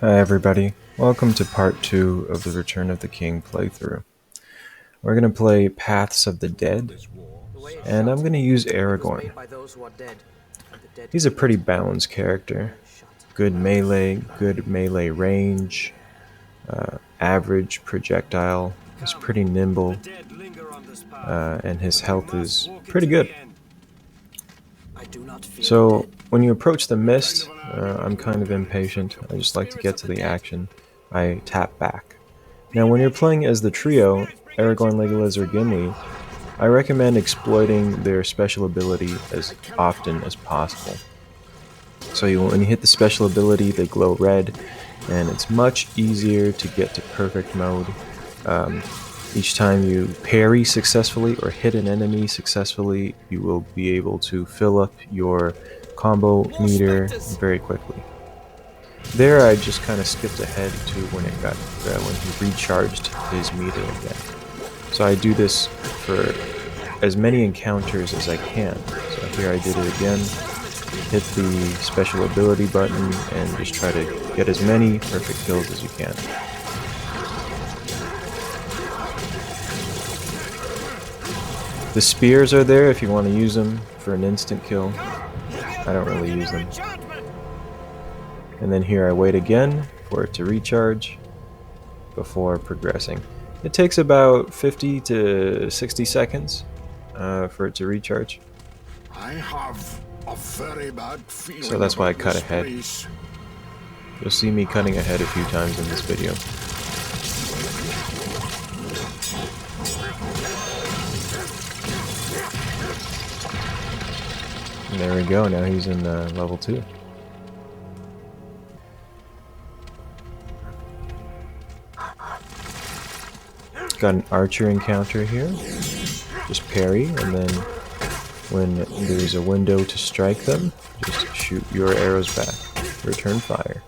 Hi everybody, welcome to part 2 of the Return of the King playthrough. We're going to play Paths of the Dead, and I'm going to use Aragorn. He's a pretty balanced character. Good melee range, average projectile, he's pretty nimble, and his health is pretty good. So when you approach the mist, I'm kind of impatient. I just like to get to the action. I tap back. Now when you're playing as the trio, Aragorn, Legolas, or Gimli, I recommend exploiting their special ability as often as possible. So when you hit the special ability, they glow red, and it's much easier to get to perfect mode. Each time you parry successfully or hit an enemy successfully, you will be able to fill up your combo meter very quickly. There, I just kind of skipped ahead to when he recharged his meter again. So I do this for as many encounters as I can. So here I did it again, hit the special ability button, and just try to get as many perfect kills as you can. The spears are there if you want to use them for an instant kill. I don't really use them. And then here I wait again for it to recharge before progressing. It takes about 50 to 60 seconds for it to recharge. I have a very bad feeling. So that's why I cut ahead. You'll see me cutting ahead a few times in this video. And there we go, now he's in level 2. Got an archer encounter here. Just parry, and then when there's a window to strike them, just shoot your arrows back. Return fire.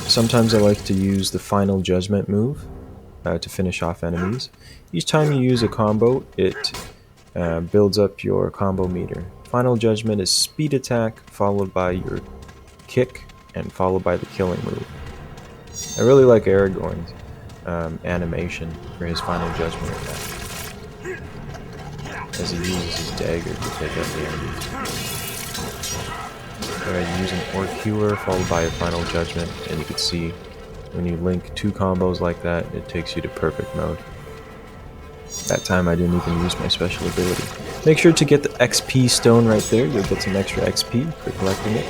Sometimes I like to use the Final Judgment move to finish off enemies. Each time you use a combo, it builds up your combo meter. Final Judgment is speed attack, followed by your kick, and followed by the killing move. I really like Aragorn's animation for his Final Judgment attack, as he uses his dagger to take out the enemies. I use an Orc Healer followed by a Final Judgment, and you can see when you link two combos like that, it takes you to perfect mode. That time I didn't even use my special ability. Make sure to get the XP stone right there, you'll get some extra XP for collecting it.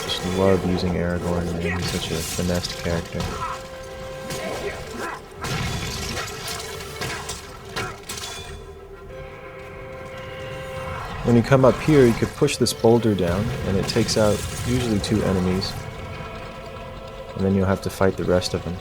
Just love using Aragorn, man, he's such a finessed character. When you come up here, you could push this boulder down, and it takes out usually 2 enemies. And then you'll have to fight the rest of them.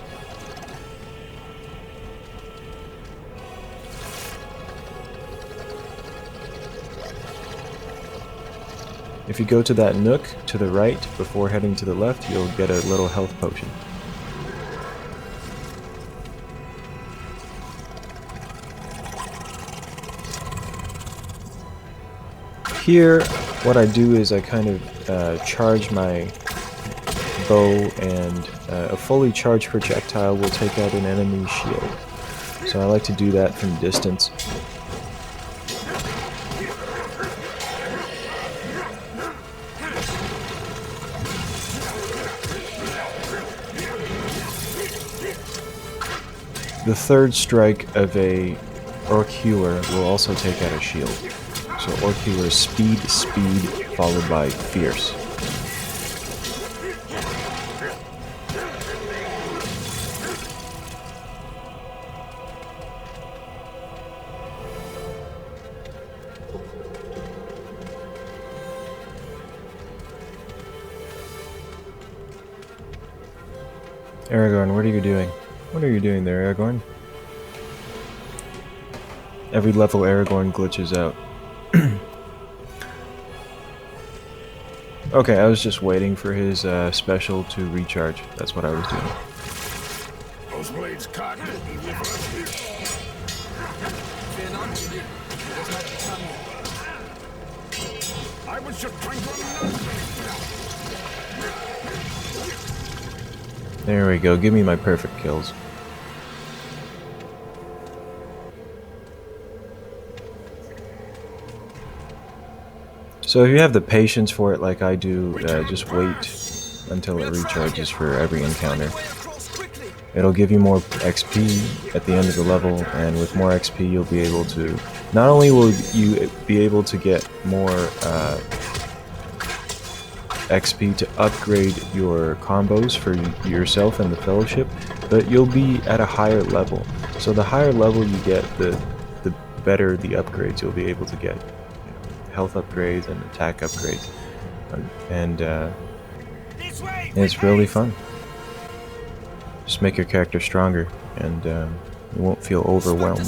If you go to that nook to the right before heading to the left, you'll get a little health potion. Here, what I do is I kind of charge my bow, and a fully charged projectile will take out an enemy shield. So I like to do that from distance. The third strike of a Orc Healer will also take out a shield. So Orc Healer is speed, followed by fierce. Aragorn, what are you doing? What are you doing there, Aragorn? Every level Aragorn glitches out. Okay, I was just waiting for his special to recharge. That's what I was doing. Those blades cut. I was just trying to announce. There we go. Give me my perfect kills. So if you have the patience for it like I do, just wait until it recharges for every encounter. It'll give you more XP at the end of the level, and with more XP you'll be able to... Not only will you be able to get more XP to upgrade your combos for yourself and the Fellowship, but you'll be at a higher level. So the higher level you get, the better the upgrades you'll be able to get. Health upgrades and attack upgrades, and it's really fun. Just make your character stronger, and you won't feel overwhelmed.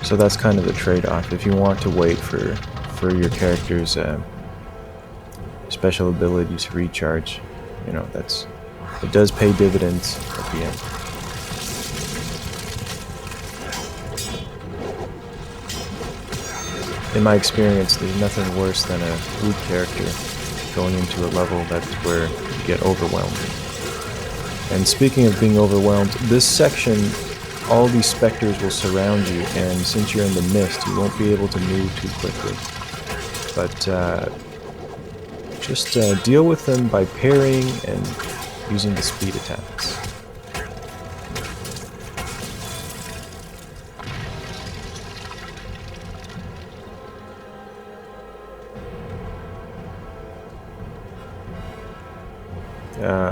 So that's kind of the trade-off. If you want to wait for your character's special abilities to recharge, you know, it does pay dividends at the end. In my experience, there's nothing worse than a weak character going into a level that's where you get overwhelmed. And speaking of being overwhelmed, this section, all these specters will surround you, and since you're in the mist, you won't be able to move too quickly. But just deal with them by parrying and using the speed attacks.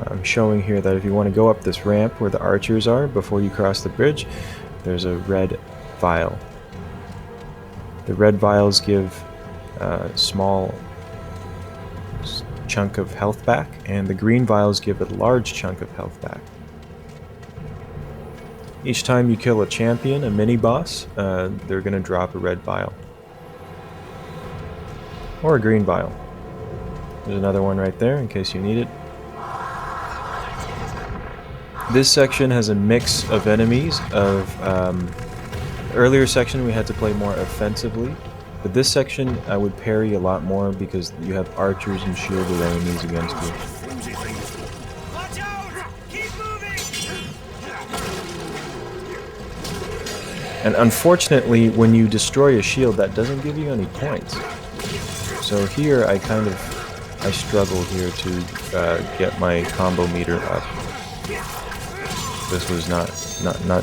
I'm showing here that if you want to go up this ramp where the archers are before you cross the bridge, there's a red vial. The red vials give a small chunk of health back, and the green vials give a large chunk of health back. Each time you kill a champion, a mini-boss, they're going to drop a red vial. Or a green vial. There's another one right there in case you need it. This section has a mix of enemies. Earlier section we had to play more offensively, but this section I would parry a lot more because you have archers and shielded enemies against you. Watch out! Keep moving! And unfortunately, when you destroy a shield, that doesn't give you any points. So here I struggle here to get my combo meter up. This was not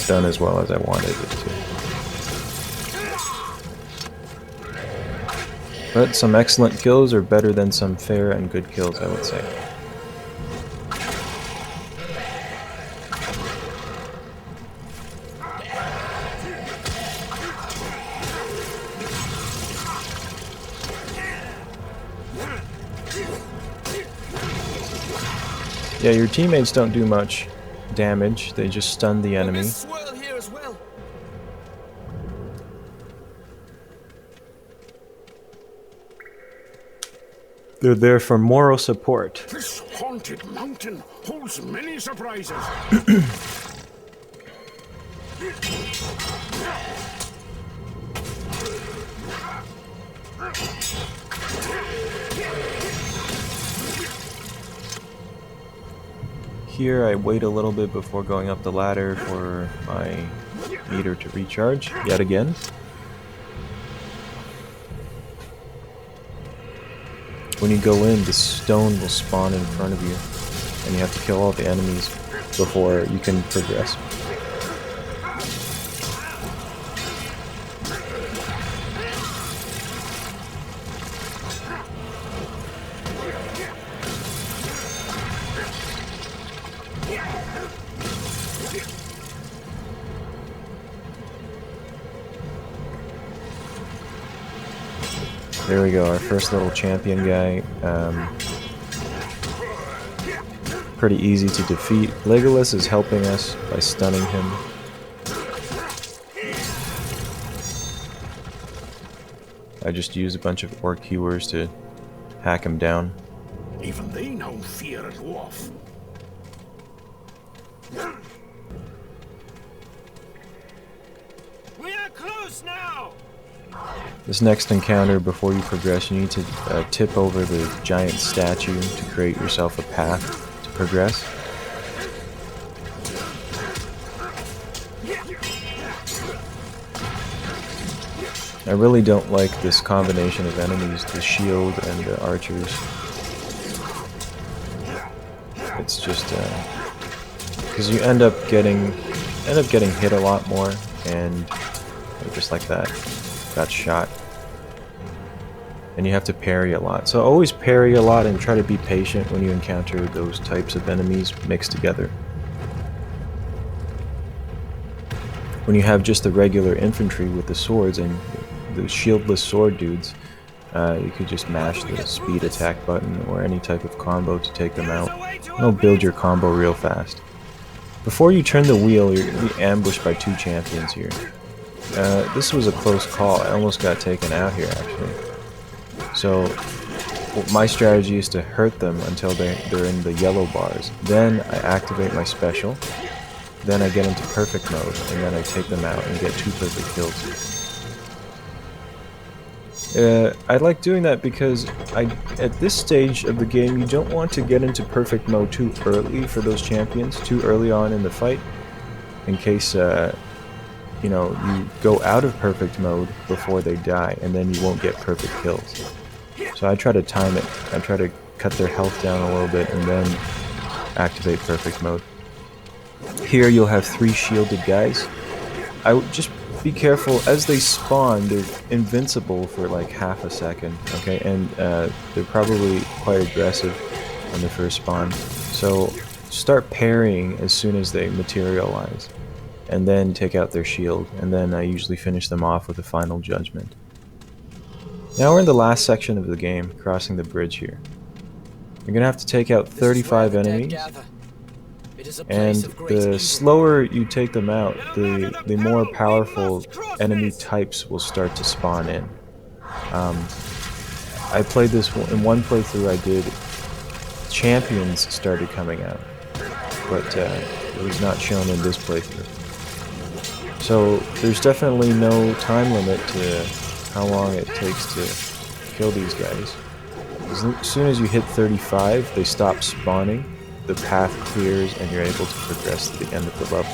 done as well as I wanted it to. But some excellent kills are better than some fair and good kills, I would say. Yeah, your teammates don't do much damage, they just stun the enemy. Swirl here as well. They're there for moral support. This haunted mountain holds many surprises. Here I wait a little bit before going up the ladder for my meter to recharge, yet again. When you go in, the stone will spawn in front of you, and you have to kill all the enemies before you can progress. There we go, our first little champion guy. Pretty easy to defeat. Legolas is helping us by stunning him. I just use a bunch of orc hewers to hack him down. Even they no fear a dwarf. We are close now! This next encounter, before you progress, you need to tip over the giant statue to create yourself a path to progress. I really don't like this combination of enemies, the shield and the archers. It's just because you end up getting hit a lot more, and just like that, got shot. And you have to parry a lot. So always parry a lot and try to be patient when you encounter those types of enemies mixed together. When you have just the regular infantry with the swords and the shieldless sword dudes, you could just mash the speed attack button or any type of combo to take them out. It'll build your combo real fast. Before you turn the wheel, you're going to be ambushed by two champions here. This was a close call. I almost got taken out here, actually. So my strategy is to hurt them until they're in the yellow bars. Then I activate my special. Then I get into perfect mode, and then I take them out and get 2 perfect kills. I like doing that because at this stage of the game, you don't want to get into perfect mode too early for those champions, too early on in the fight, in case you know, you go out of perfect mode before they die, and then you won't get perfect kills. So I try to time it. I try to cut their health down a little bit and then activate perfect mode. Here you'll have 3 shielded guys. I would just be careful as they spawn. They're invincible for like half a second, okay, and they're probably quite aggressive when they first spawn. So start parrying as soon as they materialize, and then take out their shield, and then I usually finish them off with a final judgment. Now we're in the last section of the game, crossing the bridge here. You're gonna have to take out 35 enemies. And the slower you take them out, the more powerful enemy types will start to spawn in. I played this in one playthrough I did, champions started coming out, but it was not shown in this playthrough. So there's definitely no time limit to how long it takes to kill these guys. As soon as you hit 35, they stop spawning. The path clears and you're able to progress to the end of the level.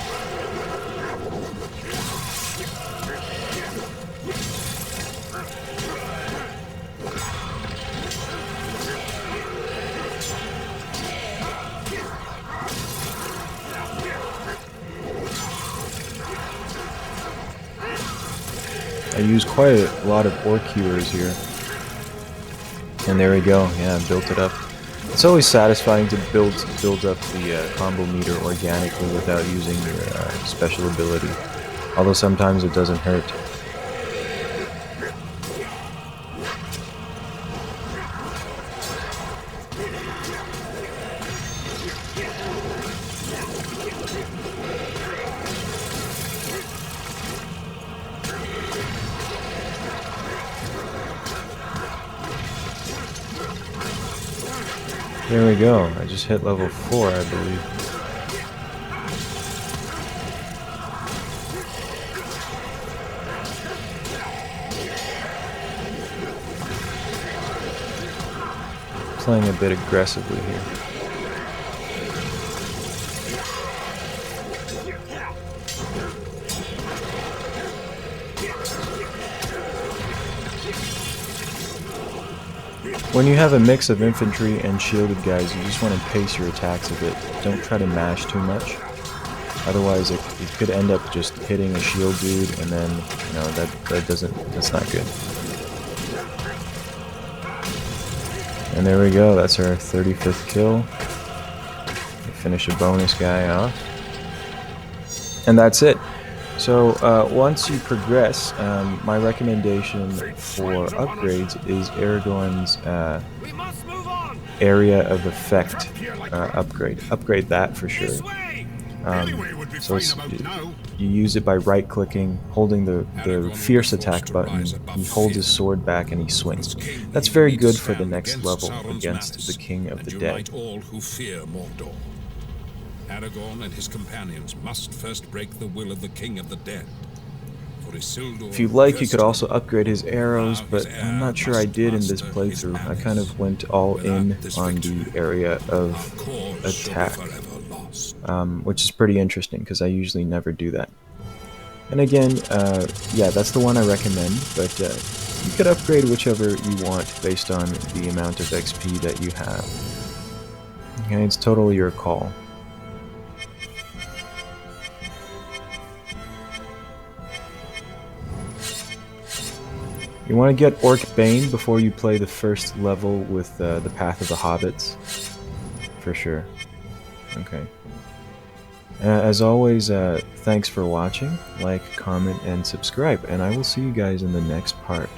I use quite a lot of orc hewers here. And there we go, yeah, I built it up. It's always satisfying to build up the combo meter organically without using your special ability, although sometimes it doesn't hurt. There we go, I just hit level 4, I believe. Playing a bit aggressively here. When you have a mix of infantry and shielded guys, you just want to pace your attacks a bit. Don't try to mash too much. Otherwise, it could end up just hitting a shield dude, and then, you know, that's not good. And there we go, that's our 35th kill. We finish a bonus guy off. And that's it. So once you progress, my recommendation for upgrades is Aragorn's area of effect upgrade. Upgrade that for sure. So you use it by right-clicking, holding the fierce attack button. He holds his sword back and he swings. That's very good for the next level against the King of the Dead. Unite all who fear Mordor. Aragorn and his companions must first break the will of the King of the Dead. For Isildur If you like, you cursed could him. also upgrade his arrows, Now but his I'm not heir sure I must did in this master his playthrough. I malice. kind of went all in Without this on the victory, area Our of cause shall be attack, forever lost. which is pretty interesting because I usually never do that. And again, yeah, that's the one I recommend, but you could upgrade whichever you want based on the amount of XP that you have. Okay, it's totally your call. You want to get Orc Bane before you play the first level with the Path of the Hobbits, for sure. Okay. As always, thanks for watching. Like, comment, and subscribe, and I will see you guys in the next part.